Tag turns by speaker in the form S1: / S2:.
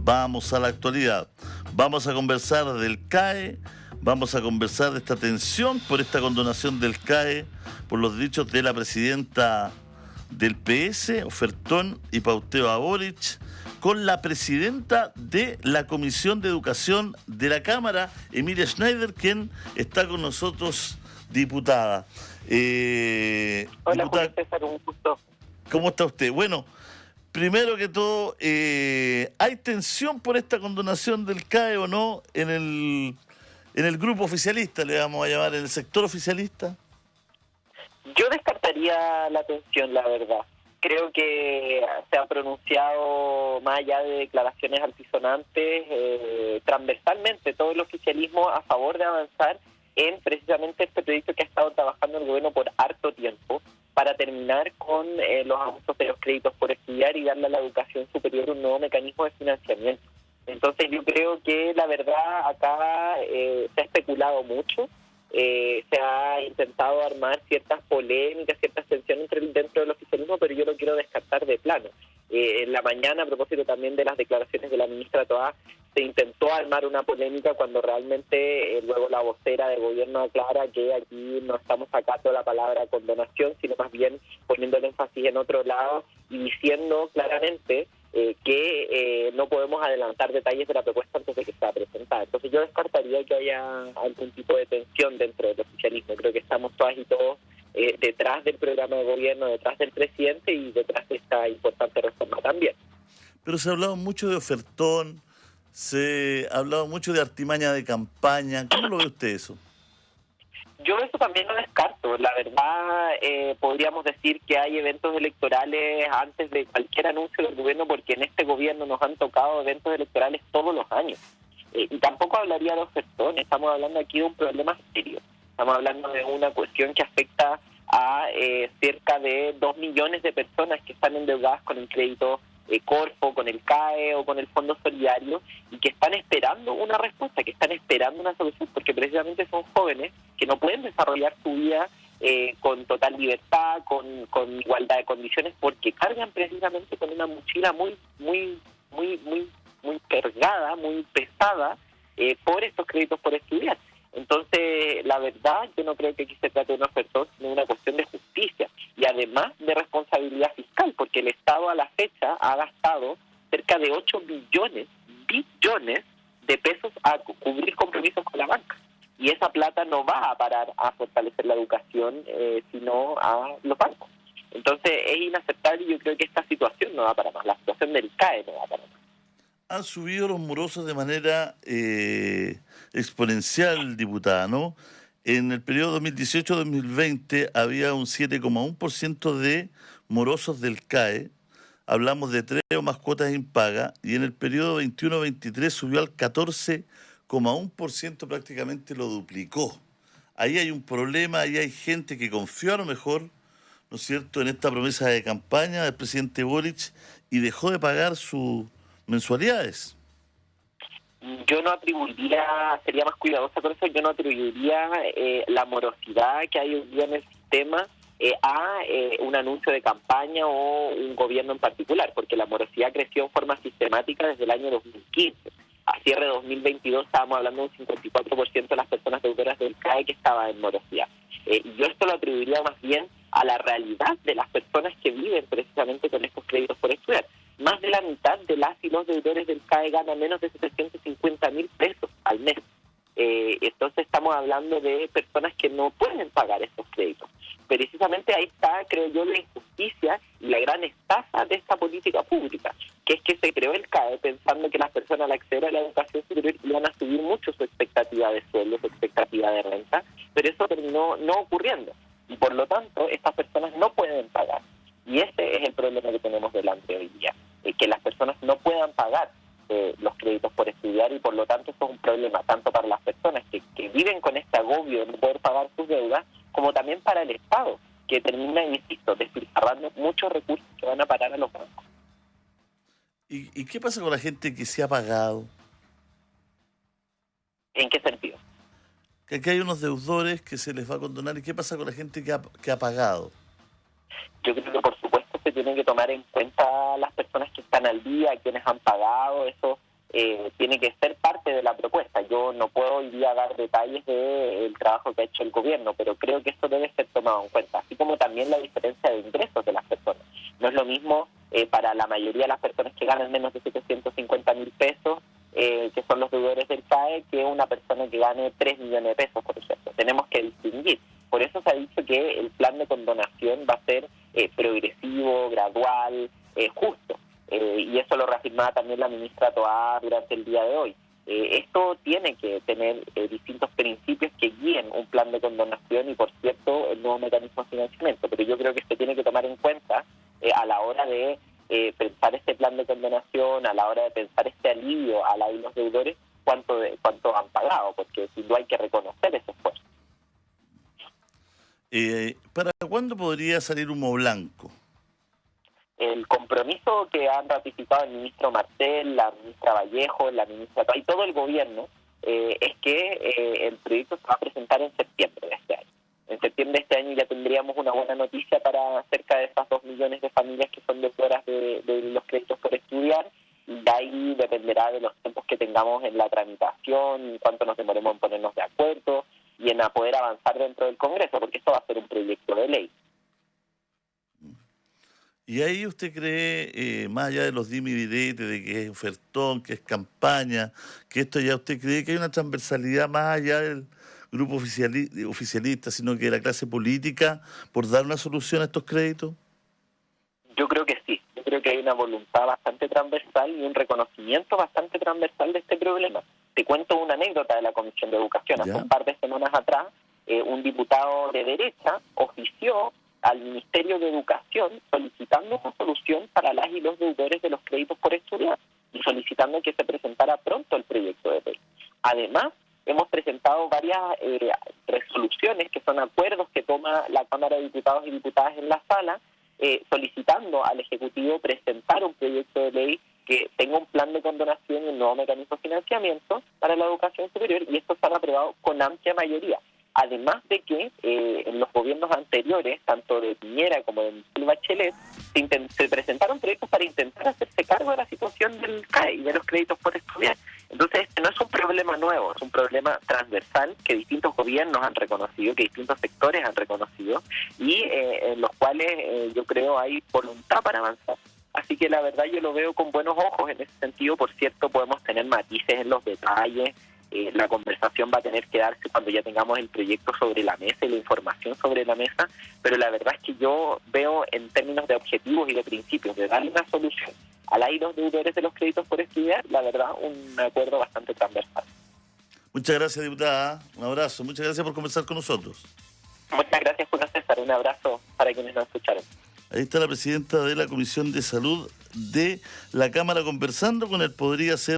S1: Vamos a la actualidad. Vamos a conversar del CAE, vamos a conversar de esta tensión por esta condonación del CAE, por los dichos de la presidenta del PS, ofertón y pauteo a Boric, con la presidenta de la Comisión de Educación de la Cámara, Emilia Schneider, quien está con nosotros, diputada.
S2: Hola,
S1: diputada,
S2: Julio César, un gusto.
S1: ¿Cómo está usted? Bueno, primero que todo, ¿hay tensión por esta condonación del CAE o no en el grupo oficialista, le vamos a llamar, en el sector oficialista?
S2: Yo descartaría la tensión, la verdad. Creo que se ha pronunciado, más allá de declaraciones altisonantes, transversalmente todo el oficialismo a favor de avanzar en precisamente este proyecto que ha estado trabajando el gobierno por harto tiempo, para terminar con los abusos de los créditos por estudiar y darle a la educación superior un nuevo mecanismo de financiamiento. Entonces yo creo que la verdad acá se ha especulado mucho, se ha intentado armar ciertas polémicas, ciertas tensiones dentro del oficialismo, pero yo lo quiero descartar de plano. En la mañana, a propósito también de las declaraciones de la ministra Toá, se intentó armar una polémica cuando realmente luego la vocera de gobierno aclara que aquí no estamos sacando la palabra condonación, sino más bien poniendo el énfasis en otro lado y diciendo claramente que no podemos adelantar detalles de la propuesta antes de que sea presentada. Entonces yo descartaría que haya algún tipo de tensión dentro del oficialismo. Creo que estamos todas y todos detrás del programa de gobierno, detrás del presidente y detrás de esta importante reforma también.
S1: Pero se ha hablado mucho de ofertón, se ha hablado mucho de artimaña de campaña. ¿Cómo lo ve usted eso?
S2: Yo eso también lo descarto. La verdad, podríamos decir que hay eventos electorales antes de cualquier anuncio del gobierno, porque en este gobierno nos han tocado eventos electorales todos los años. Y tampoco hablaría de ofertón, estamos hablando aquí de un problema serio. Estamos hablando de una cuestión que afecta a cerca de 2 millones de personas que están endeudadas con el crédito Corfo, con el CAE o con el Fondo Solidario, y que están esperando una respuesta, que están esperando una solución, porque precisamente son jóvenes que no pueden desarrollar su vida con total libertad, con igualdad de condiciones, porque cargan precisamente con una mochila muy cargada, muy pesada por estos créditos por estudiar. Entonces, la verdad, yo no creo que aquí se trate de una ofertón, sino de una cuestión de justicia y además de responsabilidad fiscal, porque el Estado a la fecha ha gastado cerca de 8 billones de pesos a cubrir compromisos con la banca. Y esa plata no va a parar a fortalecer la educación, sino a los bancos. Entonces, es inaceptable y yo creo que esta situación no va para más. La situación del CAE no va para más.
S1: Han subido los morosos de manera exponencial, diputada, ¿no? En el periodo 2018-2020 había un 7,1% de morosos del CAE, hablamos de 3 o más cuotas impagas, y en el periodo 21-23 subió al 14,1%, prácticamente lo duplicó. Ahí hay un problema, ahí hay gente que confió a lo mejor, ¿no es cierto?, en esta promesa de campaña del presidente Boric y dejó de pagar sus mensualidades.
S2: Yo no atribuiría, sería más cuidadosa con eso, yo no atribuiría la morosidad que hay hoy día en el sistema a un anuncio de campaña o un gobierno en particular, porque la morosidad creció en forma sistemática desde el año 2015. A cierre de 2022 estábamos hablando de un 54% de las personas deudoras del CAE que estaban en morosidad. Y yo esto lo atribuiría más bien a la realidad de las personas que viven precisamente con estos créditos por estudiar. Más de la mitad de las y los deudores del CAE ganan menos de 750.000 pesos al mes. Entonces estamos hablando de personas que no pueden pagar estos créditos. Precisamente ahí está, creo yo, la injusticia y la gran estafa de esta política pública, que es que se creó el CAE pensando que las personas al acceder a la educación superior iban a subir mucho su expectativa de sueldo, su expectativa de renta, pero eso terminó no ocurriendo. Y por lo tanto, estas personas no pueden pagar. Y ese es el problema que tenemos delante hoy día, que las personas no puedan pagar los créditos por estudiar, y por lo tanto eso es un problema tanto para las personas que viven con este agobio de no poder pagar sus deudas, como también para el Estado, que termina, insisto, despilfarrando muchos recursos que van a parar a los bancos.
S1: ¿Y qué pasa con la gente que se ha pagado?
S2: ¿En qué sentido?
S1: Que aquí hay unos deudores que se les va a condonar. ¿Y qué pasa con la gente que ha pagado?
S2: Yo creo que por supuesto se tienen que tomar en cuenta las personas que están al día, quienes han pagado. Eso tiene que ser parte de la propuesta. Yo no puedo hoy día dar detalles del trabajo que ha hecho el gobierno, pero creo que esto debe ser tomado en cuenta, así como también la diferencia de ingresos de las personas. No es lo mismo para la mayoría de las personas que ganan menos de 750.000 pesos, que son los deudores del CAE, que una persona que gane 3 millones de pesos, por ejemplo. Tenemos que distinguir. Por eso se ha dicho que el plan de condonación va a ser progresivo, gradual, justo. Y eso lo reafirmaba también la ministra Toá durante el día de hoy. Esto tiene que tener distintos principios que guíen un plan de condonación y, por cierto, el nuevo mecanismo de financiamiento. Pero yo creo que se tiene que tomar en cuenta a la hora de pensar este plan de condonación, a la hora de pensar este alivio a los deudores, cuánto han pagado, porque sin duda hay que reconocer ese esfuerzo.
S1: ¿Para cuándo podría salir humo blanco?
S2: El compromiso que han ratificado el ministro Martel, la ministra Vallejo, la ministra y todo el gobierno es que el proyecto se va a presentar en septiembre de este año. En septiembre de este año ya tendríamos una buena noticia para cerca de esas 2 millones de familias que son deudoras de los créditos por estudiar. De ahí dependerá de los tiempos que tengamos en la tramitación, cuánto nos demoremos en ponernos de acuerdo y en poder avanzar dentro del Congreso, porque esto va a ser un proyecto de ley.
S1: ¿Y ahí usted cree, más allá de los dime y diretes, de que es ofertón, que es campaña, que esto ya usted cree que hay una transversalidad más allá del grupo oficialista, sino que de la clase política, por dar una solución a estos créditos?
S2: Yo creo que sí. Yo creo que hay una voluntad bastante transversal y un reconocimiento bastante transversal de este problema. Te cuento una anécdota de la Comisión de Educación. Hace un par de semanas atrás, un diputado de derecha ofició al Ministerio de Educación solicitando una solución para las y los deudores de los créditos por estudiar y solicitando que se presentara pronto el proyecto de ley. Además, hemos presentado varias resoluciones que son acuerdos que toma la Cámara de Diputados y Diputadas en la sala, solicitando al Ejecutivo presentar un proyecto de ley que tenga un plan de condonación y un nuevo mecanismo de financiamiento para la educación superior, y estos se han aprobado con amplia mayoría. Además de que en los gobiernos anteriores, tanto de Piñera como de Michelle Bachelet, se presentaron proyectos para intentar hacerse cargo de la situación del CAE y de los créditos por estudiar. Entonces, este no es un problema nuevo, es un problema transversal que distintos gobiernos han reconocido, que distintos sectores han reconocido y en los cuales yo creo hay voluntad para avanzar. Así que la verdad yo lo veo con buenos ojos en ese sentido. Por cierto, podemos tener matices en los detalles. La conversación va a tener que darse cuando ya tengamos el proyecto sobre la mesa y la información sobre la mesa, pero la verdad es que yo veo en términos de objetivos y de principios, de darle una solución a los deudores de los créditos por estudiar, la verdad, un acuerdo bastante transversal.
S1: Muchas gracias, diputada. Un abrazo. Muchas gracias por conversar con nosotros.
S2: Muchas gracias, Julio César. Un abrazo para quienes nos escucharon.
S1: Ahí está la presidenta de la Comisión de Salud de la Cámara conversando con el Podría Ser